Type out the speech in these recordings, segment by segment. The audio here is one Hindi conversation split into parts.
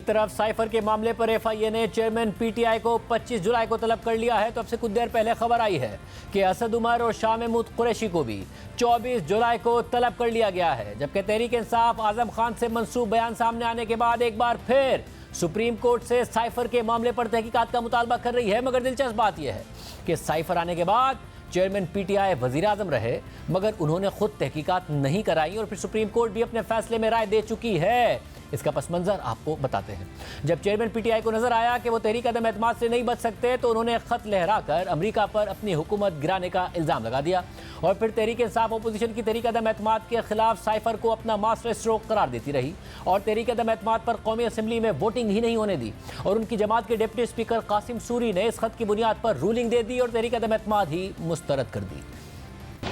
तरफ साइफर के मामले पर एफआईए ने चेयरमैन पीटीआई को 25 जुलाई को तलब कर लिया है। तो अब से कुछ देर पहले खबर आई है कि असद उमर और शाह महमूद कुरैशी को भी 24 जुलाई को तलब कर लिया गया है। जबकि तहरीक इंसाफ आजम खान से मंसूब बयान सामने आने के बाद एक बार फिर सुप्रीम कोर्ट से साइफर के मामले पर तहकीकात का मुतालबा कर रही है। मगर दिलचस्प बात यह है कि साइफर आने के बाद चेयरमैन पीटीआई वजीर आजम रहे, मगर उन्होंने खुद तहकीकात नहीं कराई और फिर सुप्रीम कोर्ट भी अपने फैसले में राय दे चुकी है। इसका पस मंजर आपको बताते हैं। जब चेयरमैन पीटीआई को नजर आया कि वो तहरीक अदम एतमाद से नहीं बच सकते, तो उन्होंने खत लहराकर अमेरिका पर अपनी हुकूमत गिराने का इल्जाम लगा दिया और फिर तहरीक इंसाफ अपोजिशन की तहरीक अदम एतमाद के खिलाफ साइफर को अपना मास्टर स्ट्रोक करार देती रही और तहरीक अदम एतमाद पर कौमी असम्बली में वोटिंग ही नहीं होने दी और उनकी जमात के डिप्टी स्पीकर कासिम सूरी ने इस खत की बुनियाद पर रूलिंग दे दी और तहरीक अदम एतमाद ही मुस्तरद कर दी।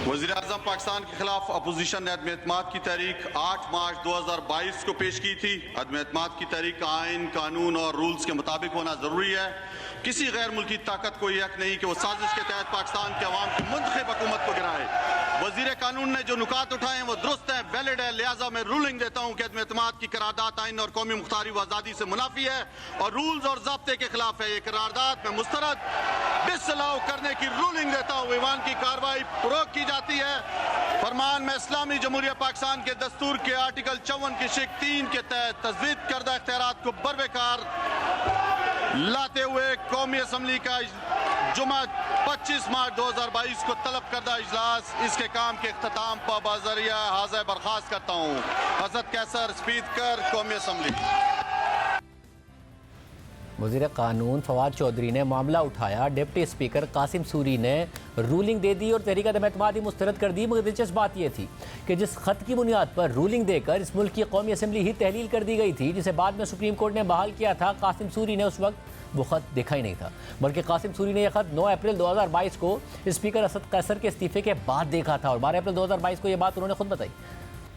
वज़ीर आज़म पाकिस्तान के खिलाफ अपोजिशन ने अदम एतमाद की तहरीक 8 मार्च 2022 को पेश की थी। अदम एतमाद की तहरीक का आइन, कानून और रूल्स के मुताबिक होना जरूरी है। किसी गैर मुल्की ताकत को यह हक नहीं कि वो साजिश के तहत पाकिस्तान के अवाम की मुंतखब हुकूमत को गिराए। वज़ीर कानून ने जो नुकात उठाए हैं वो दुरुस्त है, वैलिड है। लिहाजा मैं रूलिंग देता हूँ कि अदम एतमाद की करारदाद आइन और कौमी मुख्तारी व आज़ादी से मुनाफी है और रूल्स और ज़ाब्ते के खिलाफ है। ये करारदाद में मुस्तरद डिसअलाउ करने की रूलिंग देता हूँ। ईवान की कार्रवाई रोक की जाती है। फरमान में इस्लामी जमहूरिया पाकिस्तान के दस्तूर के आर्टिकल 54 की शिक 3 के तहत तजवीज़ करदा इख्तियारात को बरबेकार लाते हुए कौमी असम्बली का जुमा 25 मार्च 2022 को तलब करदा इजलास इसके काम के इख्तिताम पर बाज़रिया हाज़िर बर्खास्त करता हूँ। हज़रत कैसर, स्पीकर कौमी असम्बली। वज़ीर कानून फवाद चौधरी ने मामला उठाया, डिप्टी स्पीकर कासिम सूरी ने रूलिंग दे दी और तहरीक अदम एतमाद ही मुस्तरद कर दी। मगर दिलचस्प बात यह थी कि जिस खत की बुनियाद पर रूलिंग देकर इस मुल्क की कौमी असम्बली ही तहलील कर दी गई थी, जिसे बाद में सुप्रीम कोर्ट ने बहाल किया था, कासिम सूरी ने उस वक्त वो खत देखा ही नहीं था, बल्कि कासिम सूरी ने यह खत 9 अप्रैल 2022 को स्पीकर असद कैसर के इस्तीफे के बाद देखा था और 12 अप्रैल 2022 को यह बात उन्होंने खुद बताई।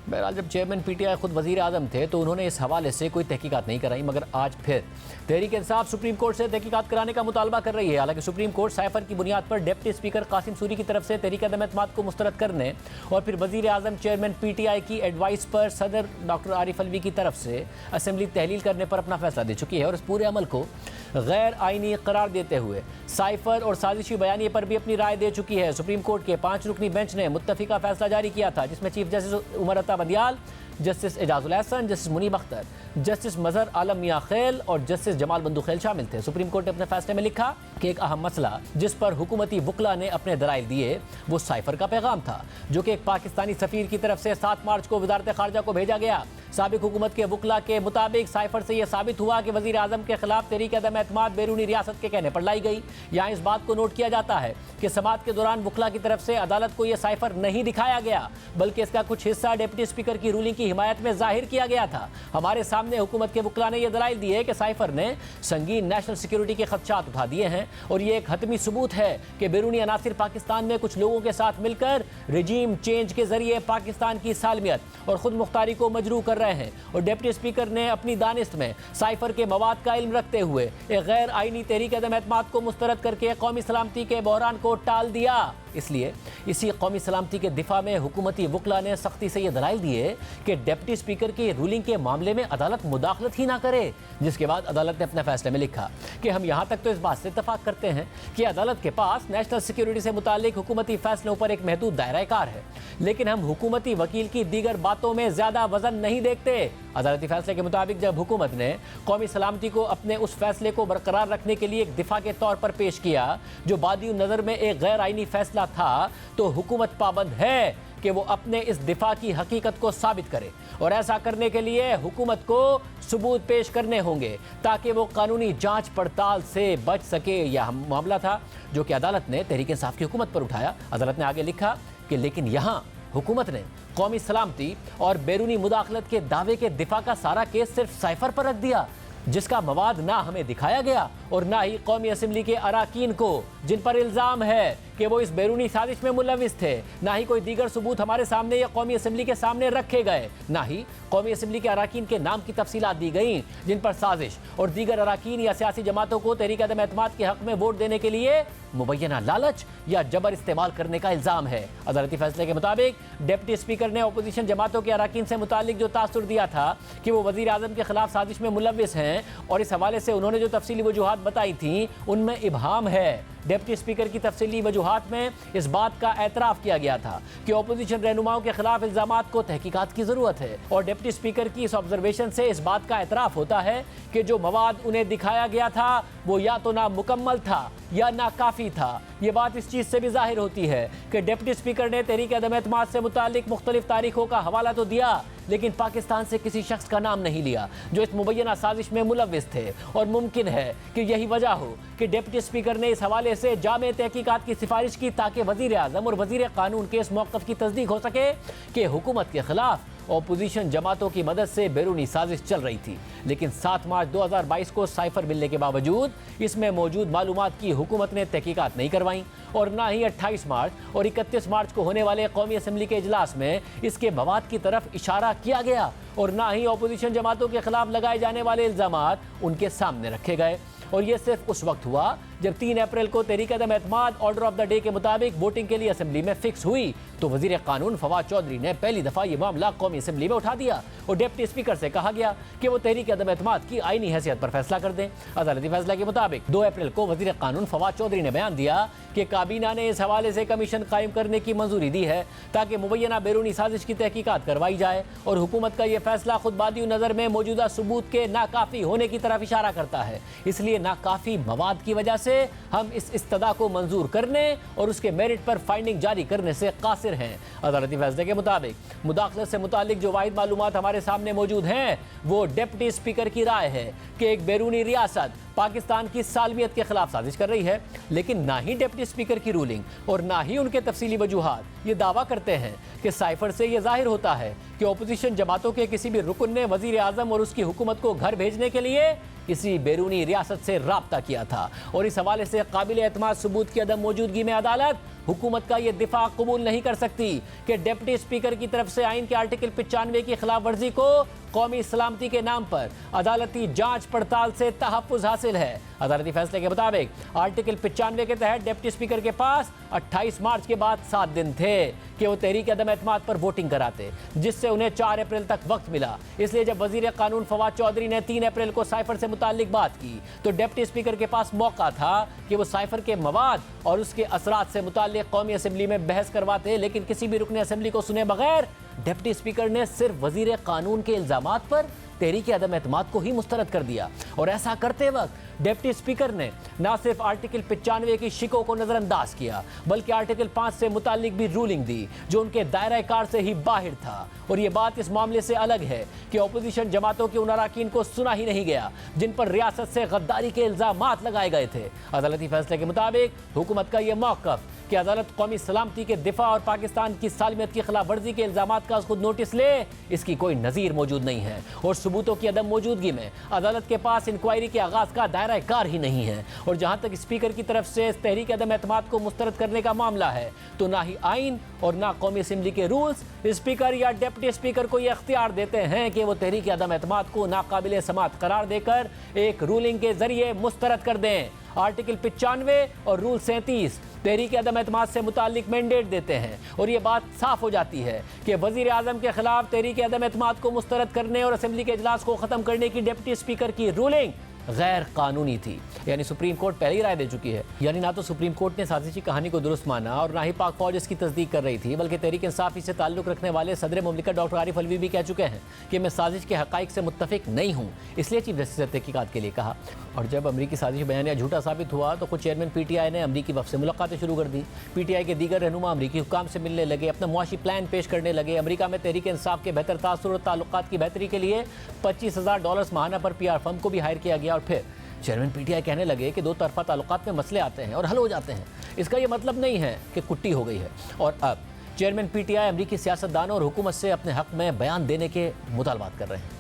बहरहाल जब चेयरमैन पीटीआई खुद वजीर आजम थे तो उन्होंने इस हवाले से कोई तहकीकात नहीं कराई, मगर आज फिर तहरीक इंसाफ सुप्रीम कोर्ट से तहकीकात कराने का मुतालबा कर रही है। हालांकि सुप्रीम कोर्ट साइफर की बुनियाद पर डिप्टी स्पीकर कासिम सूरी की तरफ से तहरीक अदम एतमाद को मुस्तरद करने और फिर वजीर आजम चेयरमैन पीटीआई की एडवाइस पर सदर डॉक्टर आरिफ अलवी की तरफ से असम्बली तहलील करने पर अपना फैसला दे चुकी है और इस पूरे अमल को गैर आइनी करार देते हुए साइफर और साजिशी बयानिए पर भी अपनी राय दे चुकी है। सुप्रीम कोर्ट के 5 रुकनी बेंच ने मुत्तफिका फैसला जारी किया था, जिसमें chief justice Umar Ata Bandial, justice Ijazul Ahsan, justice Munib Akhtar, justice Mazhar Alam Miankhel और जस्टिस जमाल बंदू खेल शामिल थे। सुप्रीम कोर्ट ने अपने फैसले में लिखा कि एक अहम मसला जिस पर हुकूमती वकला ने अपने दलाइल दिए वो साइफर का पैगाम था, जो कि एक पाकिस्तानी सफीर की तरफ से 7 मार्च को वजारत खारजा को भेजा गया। साबिक हुकूमत के वकला के मुताबिक साइफर से यह साबित हुआ कि वजीर आजम के खिलाफ तहरीक अदम एतमाद बैरूनी रियासत के कहने पर लाई गई। यहाँ इस बात को नोट किया जाता है कि समाअत के दौरान वकला की तरफ से अदालत को यह साइफर नहीं दिखाया गया, बल्कि इसका कुछ हिस्सा डिप्टी स्पीकर की रूलिंग की हिमायत में जाहिर किया गया था। हमारे सामने हुकूमत के वकला ने यह दलाइल दिए कि साइफर ने संगीन नेशनल सिक्योरिटी के खदशात उठा दिए हैं और यह एक हतमी सबूत है कि बैरूनी अनासिर पाकिस्तान में कुछ लोगों के साथ मिलकर रजीम चेंज के जरिए पाकिस्तान की सालमियत और खुद मुख्तारी को मजरू कर रहे हैं और डिप्टी स्पीकर ने अपनी दानिस्त में साइफर के मवाद का इल्म रखते हुए एक गैर आइनी तहरीक अदम एतमाद को मुस्तरद करके कौमी सलामती के बहरान को टाल दिया। इसलिए इसी कौमी सलामती के दिफा में हुकूमती वकला ने सख्ती से यह दलाइल दिए कि डिप्टी स्पीकर की रूलिंग के मामले में अदालत मुदाखलत ही ना करे, जिसके बाद अदालत ने अपने फैसले में लिखा कि हम यहाँ तक तो इस बात से इत्तफाक करते हैं कि अदालत के पास नेशनल सिक्योरिटी से मुतालिक हुकूमती फैसलों पर एक महदूद दायरा कार है, लेकिन हम हुकूमती वकील की दीगर बातों में ज्यादा वजन नहीं देखते। अदालती फैसले के मुताबिक जब हुकूमत ने कौमी सलामती को अपने उस फैसले को बरकरार रखने के लिए एक दिफा के तौर पर पेश किया जो बादी नजर में एक गैर आइनी फैसला था, तो हुकूमत पाबंद है कि वो अपने इस दिफा की हकीकत को साबित करे और ऐसा करने के लिए हुकूमत को सबूत पेश करने होंगे ताकि वो कानूनी जांच पड़ताल से बच सके। यह मामला था जो कि अदालत ने तहरीक इंसाफ की हुकूमत पर उठाया। अदालत ने आगे लिखा कि लेकिन यहाँ हुकूमत ने कौमी सलामती और बैरूनी मुदाखलत के दावे के दिफा का सारा केस सिर्फ साइफर पर रख दिया, जिसका मवाद ना हमें दिखाया गया और ना ही कौमी असम्बली के अराकीन को, जिन पर इल्ज़ाम है कि वो इस बैरूनी साजिश में मुलविस थे। ना ही कोई दीगर सबूत हमारे सामने या कौमी असम्बली के सामने रखे गए, ना ही कौमी असम्बली के अराकीन के नाम की तफसीलात दी गई जिन पर साजिश और दीगर अराकीन या सियासी जमातों को तहरीक अदम एतमाद के हक में वोट देने के लिए मुबैना लालच या जबर इस्तेमाल करने का इल्ज़ाम है। अदालती फैसले के मुताबिक डिप्टी स्पीकर ने अपोजिशन जमातों के अराकीन से मुतालिक जो तासुर दिया था कि वो वजीर आजम के खिलाफ साजिश में मुलविस हैं, हैं और इस हवाले से उन्होंने जो तफसीली वजूहात बताई थी उनमें इबहाम है। डिप्टी स्पीकर की तफसीली वजूहात में इस बात का एतराफ़ किया गया था कि अपोजिशन रहनुमाओं के खिलाफ इल्ज़ामात को तहकीकात की ज़रूरत है और डिप्टी स्पीकर की इस ऑब्जर्वेशन से इस बात का एतराफ़ होता है कि जो मवाद उन्हें दिखाया गया था वो या तो ना मुकम्मल था या ना काफ़ी था। ये बात इस चीज़ से भी जाहिर होती है कि डिप्टी स्पीकर ने तहरीक अदम एतमाद से मुतालिक मुख्तलिफ तारीखों का हवाला तो दिया लेकिन पाकिस्तान से किसी शख्स का नाम नहीं लिया जो इस मुबैना साजिश में मुलव्विस थे। और मुमकिन है कि यही वजह हो कि डिप्टी स्पीकर ने इस हवाले से जामे तहकीकात की सिफारिश की ताकि वज़ीर आज़म और वज़ीर कानून के इस मौक़िफ़ की तस्दीक हो सके कि हुकूमत के खिलाफ अपोजिशन जमातों की मदद से बैरूनी साजिश चल रही थी। लेकिन 7 मार्च 2022 को साइफर मिलने के बावजूद इसमें मौजूद मालूमात की हुकूमत ने तहकीकात नहीं करवाई और ना ही 28 मार्च और 31 मार्च को होने वाले कौमी असम्बली के इजलास में इसके मवाद की तरफ इशारा किया गया और ना ही अपोजिशन जमातों के खिलाफ लगाए जाने वाले इल्ज़ामात उनके सामने रखे गए। और ये सिर्फ उस वक्त हुआ जब 3 अप्रैल को तहरीक अदम एतमाद ऑर्डर ऑफ द डे के मुताबिक वोटिंग के लिए असेंबली में फिक्स हुई तो वजीर कानून फवाद चौधरी ने पहली दफा ये मामला कौमी असेंबली में उठा दिया और डिप्टी स्पीकर से कहा गया कि वो तहरीक अदम एतमाद की आईनी हैसियत पर फैसला कर दें। अदालती फैसला के मुताबिक 2 अप्रैल को वजीर कानून फवाद चौधरी ने बयान दिया कि काबीना ने इस हवाले से कमीशन कायम करने की मंजूरी दी है ताकि मुबैना बैरूनी साजिश की तहकीकात करवाई जाए और हुकूमत का यह फैसला खुद बादी नज़र में मौजूदा सबूत के नाकाफी होने की तरफ इशारा करता है। इसलिए नाकाफी मवाद की वजह से हम इस इस्तदा को मंजूर करने और उसके मेरिट पर फाइंडिंग जारी करने से कासिर हैं। अदालती फैसले के मुताबिक मुदाखलत से मुतालिक जो वाहिद मालूमात हमारे सामने मौजूद हैं वो डिप्टी स्पीकर की राय है कि एक बैरूनी रियासत पाकिस्तान की सालमियत के खिलाफ साजिश कर रही है। लेकिन ना ही डिप्टी स्पीकर की रूलिंग और ना ही उनके तफसीली वजूहात ये दावा करते हैं कि साइफर से यह जाहिर होता है कि अपोजिशन जमातों के किसी भी रुकन ने वजीर आज़म और उसकी हुकूमत को घर भेजने के लिए किसी बैरूनी रियासत से राब्ता किया था और इस हवाले से काबिल एतमाद सबूत की अदम मौजूदगी में अदालत हुकूमत का यह दिफा कबूल नहीं कर सकती कि डिप्टी स्पीकर की तरफ से आइन के आर्टिकल 95 की खिलाफ वर्जी को कौमी सलामती के नाम पर अदालती जांच पड़ताल से तहफ़्फ़ुज़ हासिल है। अदालती फैसले के मुताबिक आर्टिकल 95 के तहत डिप्टी स्पीकर के पास 28 मार्च के बाद 7 दिन थे कि वो तहरीक अदम एतमाद पर वोटिंग कराते, जिससे उन्हें 4 अप्रैल तक वक्त मिला। इसलिए जब वजीर कानून फवाद चौधरी ने 3 अप्रैल को साइफर से मुताल्लिक बात की तो डिप्टी स्पीकर के पास मौका था कि वो साइफर के मवाद और उसके असरात से मुताल्लिक कौमी असम्बली में बहस करवाते, लेकिन किसी भी रुकन असम्बली को सुने बगैर डिप्टी स्पीकर ने सिर्फ वजीर कानून के इल्जामात पर तहरीक अदम एतमाद को ही मुस्तरद कर दिया। और ऐसा करते वक्त डिप्टी स्पीकर ने न सिर्फ आर्टिकल 95 की शिकों को नज़रअंदाज किया बल्कि आर्टिकल 5 से मुतालिक भी रूलिंग दी जो उनके दायरा कार से ही बाहर था। और ये बात इस मामले से अलग है कि अपोजिशन जमातों के उन अराकीन को सुना ही नहीं गया जिन पर रियासत से गद्दारी के इल्जामात लगाए गए थे। अदालती फैसले के मुताबिक हुकूमत का यह मौक़िफ़ कि अदालत कौमी सलामती के दिफा और पाकिस्तान की सालमियत की खिलाफ वर्जी के इल्जामात का खुद नोटिस ले, इसकी कोई नज़ीर मौजूद नहीं है और सबूतों की अदम मौजूदगी में अदालत के पास इंक्वायरी के आगाज़ का दायरा कार ही नहीं है। और जहाँ तक स्पीकर की तरफ से तहरीक अदम एतमाद को मुस्तरद करने का मामला है तो ना ही आइन और ना कौमी असम्बली के रूल्स स्पीकर या डिप्टी स्पीकर को यह अख्तियार देते हैं कि वो तहरीक अदम एतमाद को नाकाबिल समात करार देकर एक रूलिंग के जरिए मुस्तरद कर दें। आर्टिकल 95 और रूल 37 तहरीक अदम एतमाद से मुतालिक मैंडेट देते हैं और ये बात साफ हो जाती है कि वजीर आज़म के खिलाफ तहरीक अदम एतमाद को मुस्तरद करने और असम्बली के इजलास को ख़त्म करने की डिप्टी स्पीकर की रूलिंग गैर कानूनी थी। यानी सुप्रीम कोर्ट पहले ही राय दे चुकी है। यानी ना तो सुप्रीम कोर्ट ने साजिशी कहानी को दुरुस्त माना और ना ही पाक फौज इसकी तस्दीक कर रही थी, बल्कि तहरीक इंसाफ से ताल्लुक़ रखने वाले सदर मुमलिकत डॉक्टर आरिफ अलवी भी कह चुके हैं कि मैं साजिश के हक़ाइक़ से मुत्तफ़िक नहीं हूँ, इसलिए चीफ जस्टिस ने तहक़ीक़ात के लिए कहा। और जब अमरीकी साजिश बयानिया झूठा साबित हुआ तो खुद चेयरमैन PTI ने अमरीकी वफ़द से मुलाकातें शुरू कर दी। PTI के दीगर रहनुमा अमरीकी हुक्काम से मिलने लगे, अपना मुआशी प्लान पेश करने लगे। अमरीका में तहरीक इंसाफ के बेहतर तासुर और ताल्लुकात की बेहतरी के लिए $25,000 माहाना पर PR फर्म को भी हायर किया गया। और फिर चेयरमैन PTI कहने लगे कि 2 तरफा ताल्लुकात में मसले आते हैं और हल हो जाते हैं। इसका ये मतलब नहीं है कि कुट्टी हो गई है। और अब चेयरमैन PTI अमरीकी सियासतदानों और हुकूमत से अपने हक़ में बयान देने के मुतालबात कर रहे हैं।